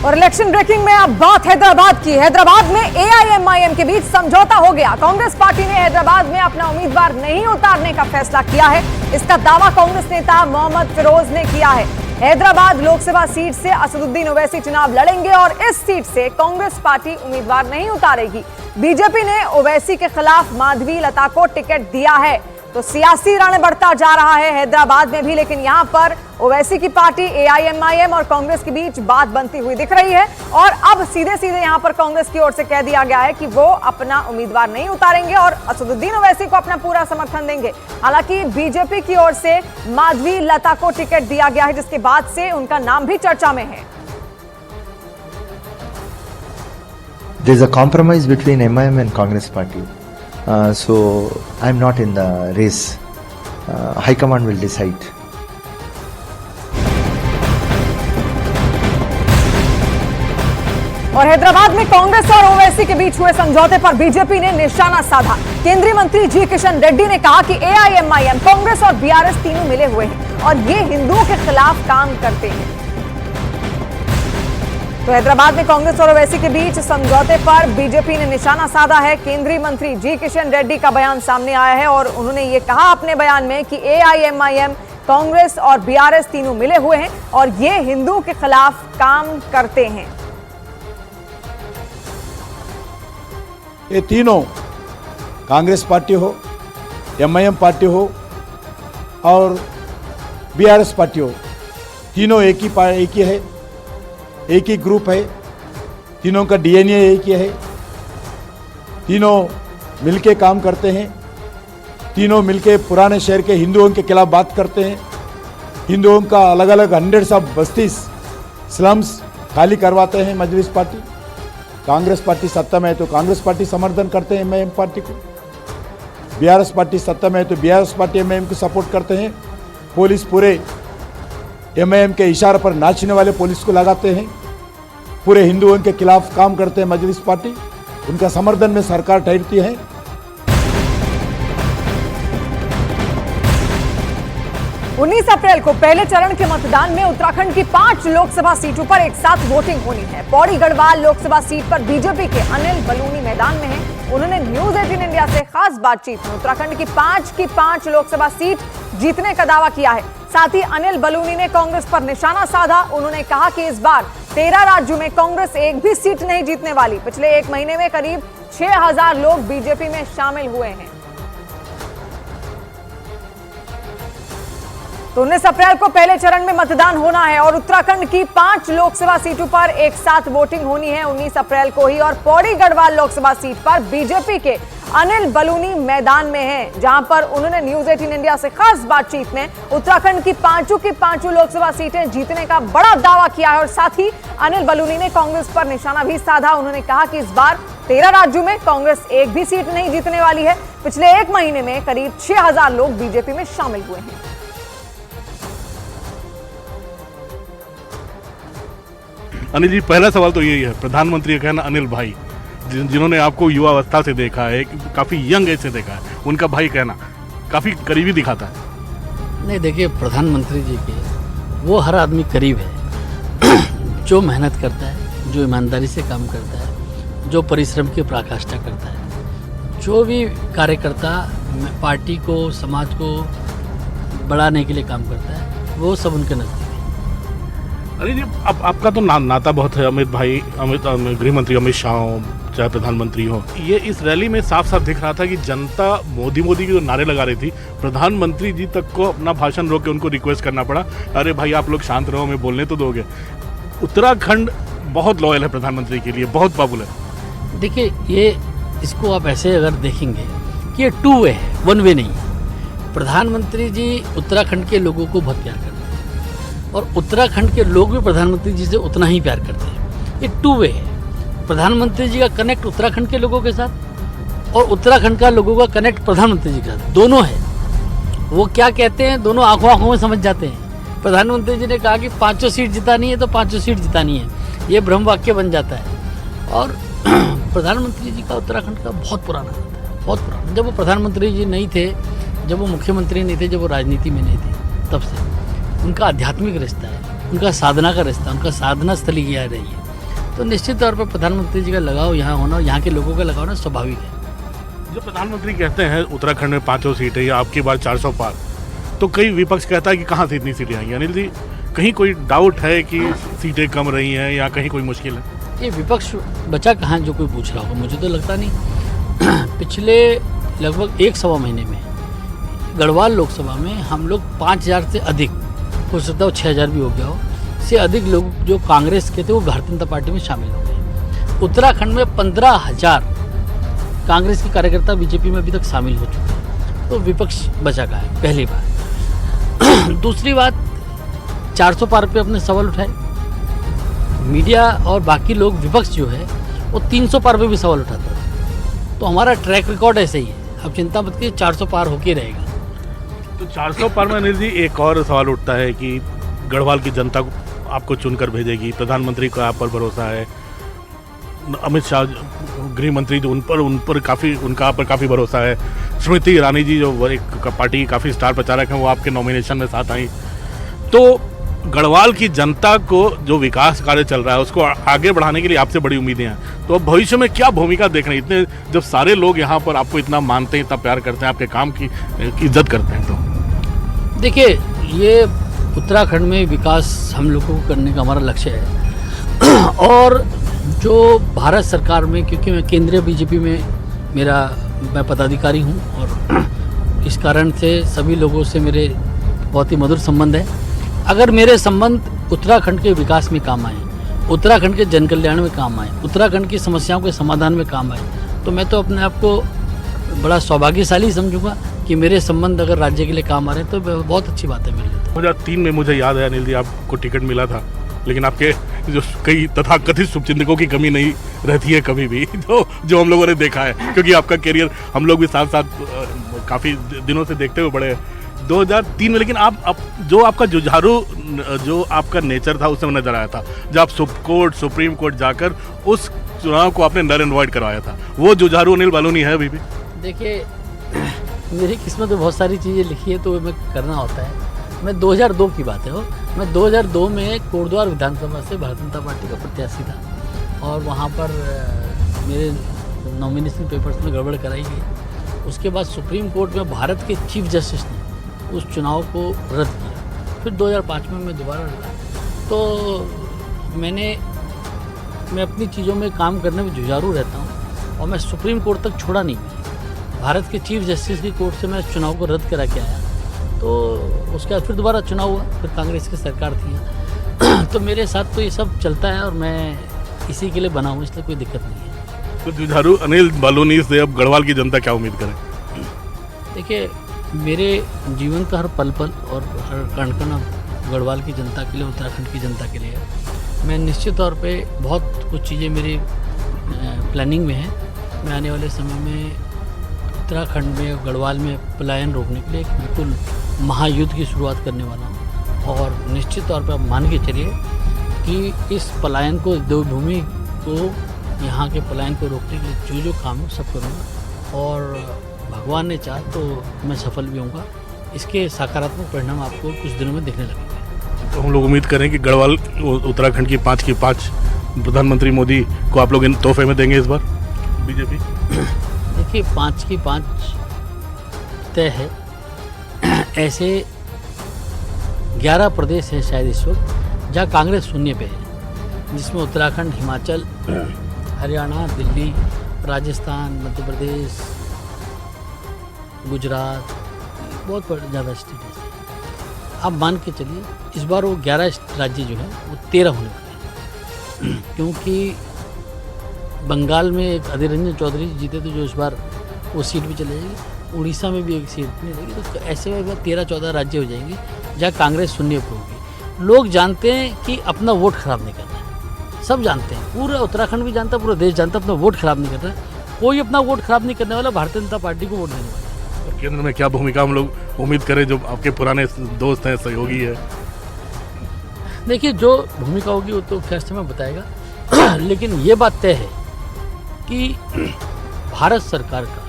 और election breaking में अब बात हैदराबाद की। हैदराबाद में एआईएमआईएम के बीच समझौता हो गया। कांग्रेस पार्टी ने हैदराबाद में अपना उम्मीदवार नहीं उतारने का फैसला किया है। इसका दावा कांग्रेस नेता मोहम्मद फिरोज ने किया है। हैदराबाद लोकसभा सीट से असदुद्दीन ओवैसी चुनाव लड़ेंगे और इस सीट से कांग्रेस पार्टी उम्मीदवार नहीं उतारेगी। बीजेपी ने ओवैसी के खिलाफ माधवी लता को टिकट दिया है, तो सियासी रण बढ़ता जा रहा है हैदराबाद में भी। लेकिन यहां पर ओवैसी की पार्टी एआईएमआईएम और कांग्रेस के बीच बात बनती हुई दिख रही है और अब सीधे सीधे यहां पर कांग्रेस की ओर से कह दिया गया है कि वो अपना उम्मीदवार नहीं उतारेंगे और असदुद्दीन ओवैसी को अपना पूरा समर्थन देंगे। हालांकि बीजेपी की ओर से माधवी लता को टिकट दिया गया है, जिसके बाद से उनका नाम भी चर्चा में है। There is a compromise between MIM and Congress party. So I'm not in the race. High Command will decide. और हैदराबाद में कांग्रेस और ओवैसी के बीच हुए समझौते पर बीजेपी ने निशाना साधा। केंद्रीय मंत्री जी किशन रेड्डी ने कहा कि एआईएमआईएम, कांग्रेस और बीआरएस तीनों मिले हुए हैं और ये हिंदुओं के खिलाफ काम करते हैं। तो हैदराबाद में कांग्रेस और ओवैसी के बीच समझौते पर बीजेपी ने निशाना साधा है। केंद्रीय मंत्री जी किशन रेड्डी का बयान सामने आया है और उन्होंने ये कहा अपने बयान में कि एआईएमआईएम, कांग्रेस और बीआरएस तीनों मिले हुए हैं और ये हिंदुओं के खिलाफ काम करते हैं। ये तीनों, कांग्रेस पार्टी हो, एमआईएम पार्टी हो और बीआरएस पार्टी हो, तीनों एक ही है, एक ही ग्रुप है, तीनों का डीएनए एक ही है, तीनों मिलके काम करते हैं, तीनों मिलके पुराने शहर के हिंदुओं के खिलाफ बात करते हैं। हिंदुओं का अलग अलग 100 ऑफ बस्ती स्लम्स खाली करवाते हैं मजलिस पार्टी। कांग्रेस पार्टी सत्ता में है तो कांग्रेस पार्टी समर्थन करते हैं एमआईएम पार्टी को, बीआरएस पार्टी सत्ता में है तो बीआरएस पार्टी एमआईएम को सपोर्ट करते हैं। पुलिस पूरे एमआईएम के इशारे पर नाचने वाले पुलिस को लगाते हैं। पूरे हिंदुओं के खिलाफ काम करते हैं मजलिस पार्टी, उनका समर्थन में सरकार ठहरती है। उन्नीस अप्रैल को पहले चरण के मतदान में उत्तराखंड की 5 लोकसभा सीटों पर एक साथ वोटिंग होनी है। पौड़ी गढ़वाल लोकसभा सीट पर बीजेपी के अनिल बलूनी मैदान में हैं। उन्होंने न्यूज 18 इंडिया से खास बातचीत में उत्तराखंड की 5 लोकसभा सीट जीतने का दावा किया है। साथ ही अनिल बलूनी ने कांग्रेस पर निशाना साधा। उन्होंने कहा कि इस बार 13 राज्यों में कांग्रेस एक भी सीट नहीं जीतने वाली। पिछले एक महीने में करीब 6000 लोग बीजेपी में शामिल हुए हैं। तो 19 अप्रैल को पहले चरण में मतदान होना है और उत्तराखंड की 5 लोकसभा सीटों पर एक साथ वोटिंग होनी है 19 अप्रैल को ही। और पौड़ी गढ़वाल लोकसभा सीट पर बीजेपी के अनिल बलूनी मैदान में हैं, जहां पर उन्होंने न्यूज 18 इंडिया से खास बातचीत में उत्तराखंड की 5 लोकसभा सीटें जीतने का बड़ा दावा किया है। और साथ ही अनिल बलूनी ने कांग्रेस पर निशाना भी साधा। उन्होंने कहा कि इस बार 13 राज्यों में कांग्रेस एक भी सीट नहीं जीतने वाली है। पिछले एक महीने में करीब 6000 लोग बीजेपी में शामिल हुए हैं। अनिल जी, पहला सवाल तो यही है, प्रधानमंत्री का कहना अनिल भाई, जिन्होंने आपको युवा अवस्था से देखा है, काफ़ी यंग एज से देखा है, उनका भाई कहना काफ़ी करीबी दिखाता है। नहीं, देखिए, प्रधानमंत्री जी के वो हर आदमी करीब है जो मेहनत करता है, जो ईमानदारी से काम करता है, जो परिश्रम की पराकाष्ठा करता है, जो भी कार्यकर्ता पार्टी को, समाज को बढ़ाने के लिए काम करता है, वो सब उनके नज़दीक। अरे जी, अब आपका तो नाता बहुत है, अमित भाई, गृह मंत्री अमित शाह हो, चाहे प्रधानमंत्री हो। ये इस रैली में साफ साफ दिख रहा था कि जनता मोदी मोदी के जो नारे लगा रही थी, प्रधानमंत्री जी तक को अपना भाषण रोक के उनको रिक्वेस्ट करना पड़ा, अरे भाई आप लोग शांत रहो, हमें बोलने तो दोगे। उत्तराखंड बहुत लॉयल है प्रधानमंत्री के लिए, बहुत पॉपुलर। देखिए, ये इसको आप ऐसे अगर देखेंगे कि ये 2 वे है, 1 वे नहीं। प्रधानमंत्री जी उत्तराखंड के लोगों को बहुत प्यार करते हैं और उत्तराखंड के लोग भी प्रधानमंत्री जी से उतना ही प्यार करते हैं। ये 2 वे है। प्रधानमंत्री जी का कनेक्ट उत्तराखंड के लोगों के साथ और उत्तराखंड का लोगों का कनेक्ट प्रधानमंत्री जी के साथ, दोनों है। वो क्या कहते हैं, दोनों आंखों आंखों में समझ जाते हैं। प्रधानमंत्री जी ने कहा कि 5 सीट जितानी है तो 5 सीट जितानी है, ये ब्रह्म वाक्य बन जाता है। और प्रधानमंत्री जी का उत्तराखंड का बहुत पुराना नाता है, बहुत पुराना। जब वो प्रधानमंत्री जी नहीं थे, जब वो मुख्यमंत्री नहीं थे, जब वो राजनीति में नहीं थे, तब से उनका आध्यात्मिक रिश्ता है, उनका साधना का रिश्ता, उनका साधना स्थली यह रही है। तो निश्चित तौर पर प्रधानमंत्री जी का लगाव यहाँ होना और यहाँ के लोगों का लगाव ना स्वाभाविक है। जो प्रधानमंत्री कहते हैं उत्तराखंड में 500 सीटें या आपकी बार 400 पार, तो कई विपक्ष कहता है कि कहाँ से इतनी सीटें आएंगी। अनिल जी, कहीं कोई डाउट है कि सीटें कम रही हैं या कहीं कोई मुश्किल है? ये विपक्ष बचा कहाँ जो कोई पूछ रहा होगा, मुझे तो लगता नहीं। पिछले लगभग 1 महीने में गढ़वाल लोकसभा में हम लोग 5000 से अधिक, हो सकता हो 6000 भी हो गया हो, से अधिक लोग जो कांग्रेस के थे वो भारतीय जनता पार्टी में शामिल हो गए। उत्तराखंड में 15,000 कांग्रेस के कार्यकर्ता बीजेपी में अभी तक शामिल हो चुके हैं। तो विपक्ष बचा का है, पहली बात। दूसरी बात, 400 पार पे अपने सवाल उठाए। मीडिया और बाकी लोग, विपक्ष जो है वो 300 पार पे भी सवाल उठाता है। तो हमारा ट्रैक रिकॉर्ड ऐसे ही है। अब चिंता मत कीजिए, 400 पार होके रहेगा। तो 400 पार में अनिल जी एक और सवाल उठता है कि गढ़वाल की जनता को आपको चुनकर भेजेगी, प्रधानमंत्री को आप पर भरोसा है, अमित शाह गृह मंत्री जो उनका आप पर काफ़ी भरोसा है, स्मृति ईरानी जी जो एक पार्टी की काफ़ी स्टार प्रचारक हैं वो आपके नॉमिनेशन में साथ आई। तो गढ़वाल की जनता को जो विकास कार्य चल रहा है उसको आगे बढ़ाने के लिए आपसे बड़ी उम्मीदें हैं। तो अब भविष्य में क्या भूमिका देख रहे हैं, इतने जब सारे लोग यहाँ पर आपको इतना मानते हैं, इतना प्यार करते हैं, आपके काम की इज्जत करते हैं? तो देखिए, ये उत्तराखंड में विकास हम लोगों को करने का हमारा लक्ष्य है। और जो भारत सरकार में, क्योंकि मैं केंद्रीय बीजेपी में मैं पदाधिकारी हूँ और इस कारण से सभी लोगों से मेरे बहुत ही मधुर संबंध है। अगर मेरे संबंध उत्तराखंड के विकास में काम आए, उत्तराखंड के जन कल्याण में काम आए, उत्तराखंड की समस्याओं के समाधान में काम आए, तो मैं तो अपने आप को बड़ा सौभाग्यशाली समझूंगा कि मेरे संबंध अगर राज्य के लिए काम आ रहे हैं तो बहुत अच्छी बात है मेरे लिए। 2003 में मुझे याद है अनिल जी, आपको टिकट मिला था, लेकिन आपके जो कई तथाकथित शुभचिंतकों की कमी नहीं रहती है कभी भी, तो जो हम लोगों ने देखा है, क्योंकि आपका करियर हम लोग भी साथ साथ काफ़ी दिनों से देखते हुए बड़े 2003 में। लेकिन आप जो आपका जुझारू जो आपका नेचर था उससे नजर आया था जब आप सुप्रीम कोर्ट जाकर उस चुनाव को आपने नल एंड वॉइड करवाया था। वो जुझारू अनिल बालूनी है अभी भी? देखिए, मेरी किस्मत में बहुत सारी चीज़ें लिखी है तो मैं करना होता है। मैं 2002 की बात है वो, मैं 2002 में कोटद्वार विधानसभा से भारतीय जनता पार्टी का प्रत्याशी था और वहाँ पर मेरे नॉमिनेशन पेपर्स में गड़बड़ कराई गई। उसके बाद सुप्रीम कोर्ट में भारत के चीफ जस्टिस ने उस चुनाव को रद्द किया। फिर 2005 में मैं दोबारा लड़ा। तो मैं अपनी चीज़ों में काम करने में जुझारू रहता हूँ और मैं सुप्रीम कोर्ट तक छोड़ा नहीं। भारत के चीफ जस्टिस की कोर्ट से मैं चुनाव को रद्द करा के आया। तो उसके बाद फिर दोबारा चुनाव हुआ, फिर कांग्रेस की सरकार थी। तो मेरे साथ तो ये सब चलता है और मैं इसी के लिए बना हूँ, इसलिए कोई दिक्कत नहीं है। तो जुझारू अनिल बालूनी से अब गढ़वाल की जनता क्या उम्मीद करे? देखिए, मेरे जीवन का हर पल और हर कण गढ़वाल की जनता के लिए, उत्तराखंड की जनता के लिए है। मैं निश्चित तौर पे बहुत कुछ चीज़ें मेरी प्लानिंग में है। मैं आने वाले समय में उत्तराखंड में और गढ़वाल में पलायन रोकने के लिए एक बिल्कुल महायुद्ध की शुरुआत करने वाला हूँ। और निश्चित तौर पर आप मान के चलिए कि इस पलायन को, देवभूमि को, यहाँ के पलायन को रोकने के लिए जो काम है सब करूँगा और भगवान ने चाहा तो मैं सफल भी होऊंगा। इसके सकारात्मक परिणाम आपको कुछ दिनों में दिखने लगेंगे। तो हम लोग उम्मीद करें कि गढ़वाल उत्तराखंड की 5 की 5 प्रधानमंत्री मोदी को आप लोग इन तोहफे में देंगे इस बार बीजेपी? देखिए, 5 की 5 तय है। ऐसे 11 प्रदेश हैं शायद इस वक्त जहाँ कांग्रेस शून्य पे है, जिसमें उत्तराखंड, हिमाचल, हरियाणा, दिल्ली, राजस्थान, मध्य प्रदेश, गुजरात, बहुत ज़्यादा स्टेट है। आप मान के चलिए इस बार वो 11 राज्य जो है वो 13 होने वाले हैं। क्योंकि बंगाल में एक अधीर रंजन चौधरी जीते थे जो इस बार वो सीट भी चले जाएगी, उड़ीसा में भी एक सीट नहीं रहेगी। तो ऐसे में 13-14 राज्य हो जाएंगे जहाँ कांग्रेस शून्य पर होगी। लोग जानते हैं कि अपना वोट खराब नहीं करना है, सब जानते हैं, पूरा उत्तराखंड भी जानता है, पूरा देश जानता है अपना वोट खराब नहीं करना है। कोई अपना वोट खराब नहीं करने वाला, भारतीय जनता पार्टी को वोट देने वाला। और केंद्र में क्या भूमिका हम लोग उम्मीद करें, जो आपके पुराने दोस्त हैं, सहयोगी है? देखिए, जो भूमिका होगी वो तो खैर समय बताएगा। लेकिन ये बात तय है कि भारत सरकार का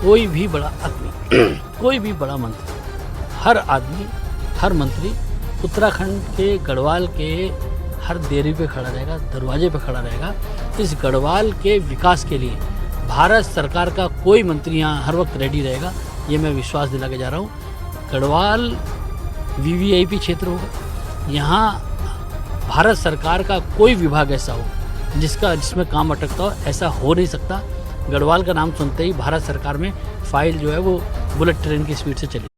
कोई भी बड़ा आदमी, कोई भी बड़ा मंत्री, हर आदमी, हर मंत्री उत्तराखंड के, गढ़वाल के हर देरी पे खड़ा रहेगा, दरवाजे पे खड़ा रहेगा। इस गढ़वाल के विकास के लिए भारत सरकार का कोई मंत्री यहाँ हर वक्त रेडी रहेगा, ये मैं विश्वास दिला के जा रहा हूँ। गढ़वाल वीवीआईपी क्षेत्र होगा, यहाँ भारत सरकार का कोई विभाग ऐसा हो जिसमें काम अटकता हो, ऐसा हो नहीं सकता। गढ़वाल का नाम सुनते ही भारत सरकार में फाइल जो है वो बुलेट ट्रेन की स्पीड से चली।